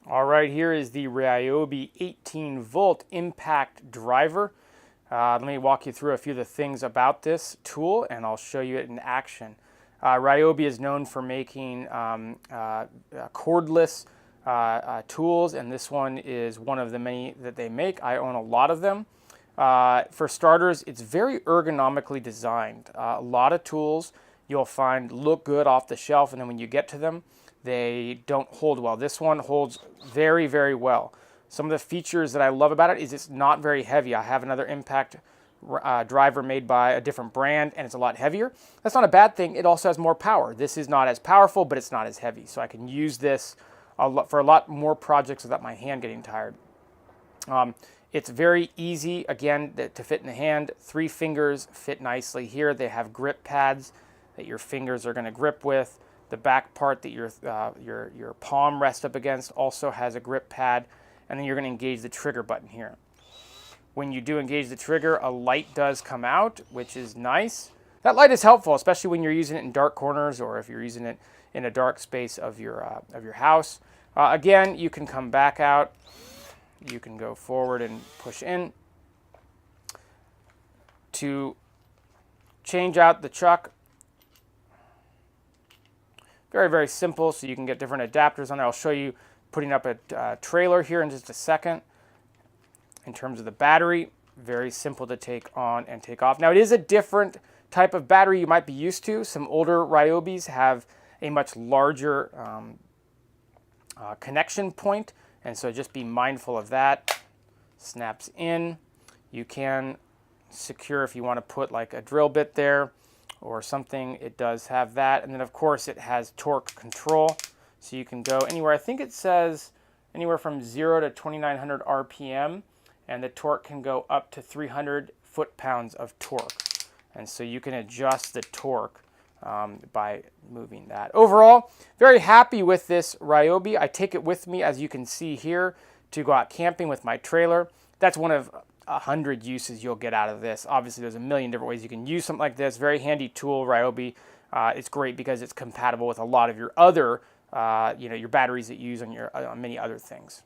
All right, here is the RYOBI 18-volt impact driver. Let me walk you through a few of the things about this tool, and I'll show you it in action. RYOBI is known for making cordless tools, and this one is one of the many that they make. I own a lot of them. For starters, it's very ergonomically designed. A lot of tools you'll find look good off the shelf, and then when you get to them, they don't hold well. This one holds very, very well. Some of the features that I love about it is it's not very heavy. I have another impact driver made by a different brand, and it's a lot heavier. That's not a bad thing. It also has more power. This is not as powerful, but it's not as heavy. So I can use this for a lot more projects without my hand getting tired. It's very easy, again, to fit in the hand. 3 fingers fit nicely here. They have grip pads that your fingers are going to grip with. The back part that your palm rests up against also has a grip pad, and then you're going to engage the trigger button here. When you do engage the trigger, a light does come out, which is nice. That light is helpful, especially when you're using it in dark corners or if you're using it in a dark space of your house. Again, you can come back out. You can go forward and push in. To change out the chuck, very, very simple, so you can get different adapters on there. I'll show you putting up a trailer here in just a second. In terms of the battery, very simple to take on and take off. Now, it is a different type of battery you might be used to. Some older RYOBIs have a much larger connection point, and so just be mindful of that. Snaps in. You can secure if you want to put like a drill bit there or something. It does have that, and then of course it has torque control, so you can go anywhere. I think it says anywhere from 0 to 2900 RPM, and the torque can go up to 300 foot-pounds of torque, and so you can adjust the torque by moving that. Overall, very happy with this RYOBI. I take it with me, as you can see here, to go out camping with my trailer. That's one of 100 uses you'll get out of this. Obviously, there's a million different ways you can use something like this. Very handy tool, RYOBI. It's great because it's compatible with a lot of your other, your batteries that you use on many other things.